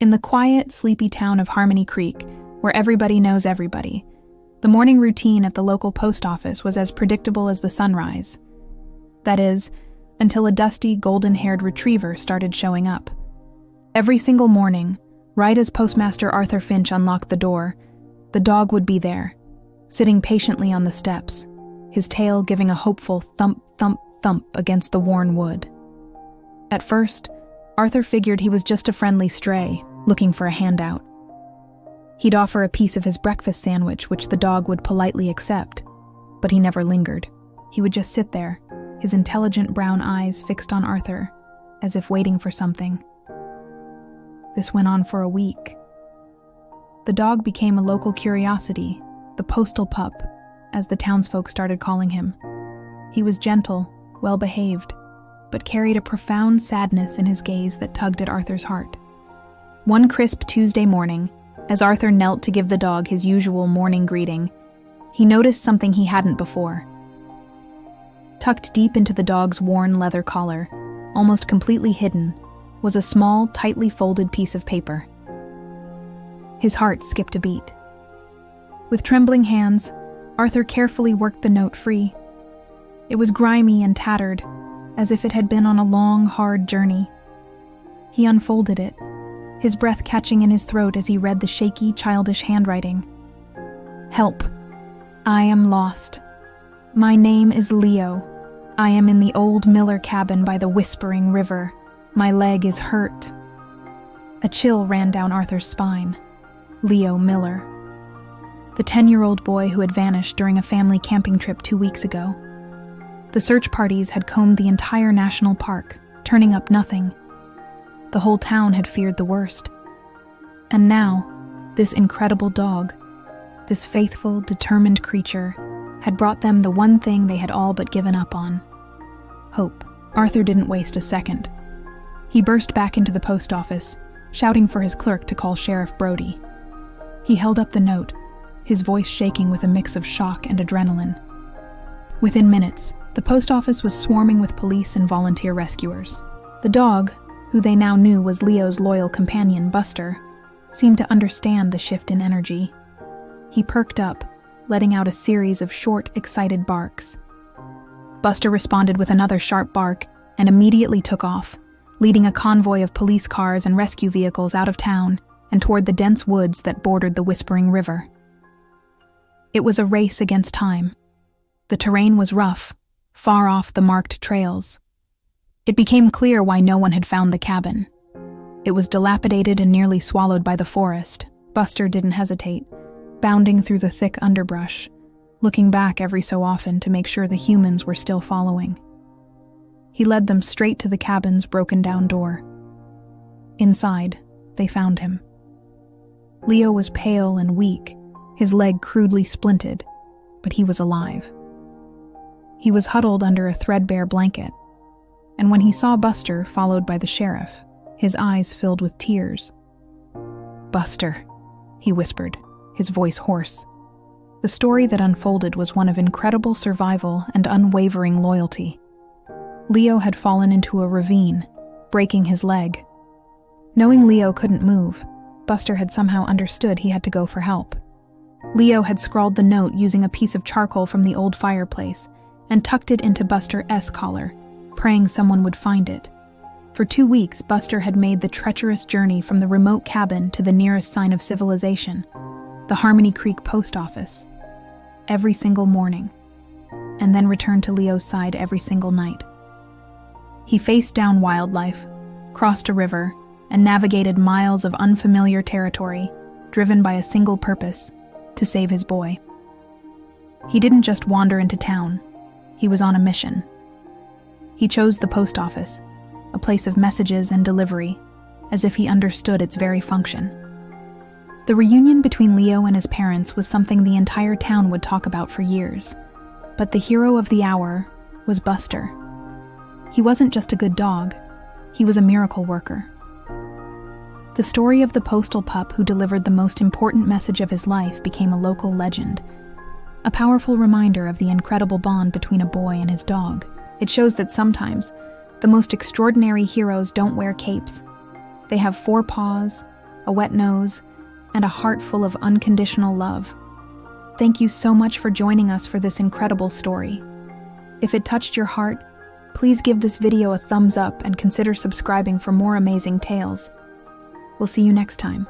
In the quiet, sleepy town of Harmony Creek, where everybody knows everybody, the morning routine at the local post office was as predictable as the sunrise. That is, until a dusty, golden-haired retriever started showing up. Every single morning, right as Postmaster Arthur Finch unlocked the door, the dog would be there, sitting patiently on the steps, his tail giving a hopeful thump, thump, thump against the worn wood. At first, Arthur figured he was just a friendly stray, looking for a handout. He'd offer a piece of his breakfast sandwich, which the dog would politely accept, but he never lingered. He would just sit there, his intelligent brown eyes fixed on Arthur, as if waiting for something. This went on for a week. The dog became a local curiosity, the postal pup, as the townsfolk started calling him. He was gentle, well-behaved, but carried a profound sadness in his gaze that tugged at Arthur's heart. One crisp Tuesday morning, as Arthur knelt to give the dog his usual morning greeting, he noticed something he hadn't before. Tucked deep into the dog's worn leather collar, almost completely hidden, was a small, tightly folded piece of paper. His heart skipped a beat. With trembling hands, Arthur carefully worked the note free. It was grimy and tattered, as if it had been on a long, hard journey. He unfolded it, his breath catching in his throat as he read the shaky, childish handwriting. "Help. I am lost. My name is Leo. I am in the old Miller cabin by the Whispering River. My leg is hurt." A chill ran down Arthur's spine. Leo Miller. The 10-year-old boy who had vanished during a family camping trip 2 weeks ago. The search parties had combed the entire national park, turning up nothing. The whole town had feared the worst. And now, this incredible dog, this faithful, determined creature, had brought them the one thing they had all but given up on: hope. Arthur didn't waste a second. He burst back into the post office, shouting for his clerk to call Sheriff Brody. He held up the note, his voice shaking with a mix of shock and adrenaline. Within minutes, the post office was swarming with police and volunteer rescuers. The dog, who they now knew was Leo's loyal companion, Buster, seemed to understand the shift in energy. He perked up, letting out a series of short, excited barks. Buster responded with another sharp bark and immediately took off, leading a convoy of police cars and rescue vehicles out of town and toward the dense woods that bordered the Whispering River. It was a race against time. The terrain was rough, far off the marked trails. It became clear why no one had found the cabin. It was dilapidated and nearly swallowed by the forest. Buster didn't hesitate, bounding through the thick underbrush, looking back every so often to make sure the humans were still following. He led them straight to the cabin's broken-down door. Inside, they found him. Leo was pale and weak, his leg crudely splinted, but he was alive. He was huddled under a threadbare blanket, and when he saw Buster, followed by the sheriff, his eyes filled with tears. "Buster," he whispered, his voice hoarse. The story that unfolded was one of incredible survival and unwavering loyalty. Leo had fallen into a ravine, breaking his leg. Knowing Leo couldn't move, Buster had somehow understood he had to go for help. Leo had scrawled the note using a piece of charcoal from the old fireplace and tucked it into Buster's collar, praying someone would find it. For 2 weeks, Buster had made the treacherous journey from the remote cabin to the nearest sign of civilization, the Harmony Creek post office, every single morning, and then returned to Leo's side every single night. He faced down wildlife, crossed a river, and navigated miles of unfamiliar territory, driven by a single purpose: to save his boy. He didn't just wander into town. He was on a mission. He chose the post office, a place of messages and delivery, as if he understood its very function. The reunion between Leo and his parents was something the entire town would talk about for years, but the hero of the hour was Buster. He wasn't just a good dog, he was a miracle worker. The story of the postal pup who delivered the most important message of his life became a local legend, a powerful reminder of the incredible bond between a boy and his dog. It shows that sometimes, the most extraordinary heroes don't wear capes. They have 4 paws, a wet nose, and a heart full of unconditional love. Thank you so much for joining us for this incredible story. If it touched your heart, please give this video a thumbs up and consider subscribing for more amazing tales. We'll see you next time.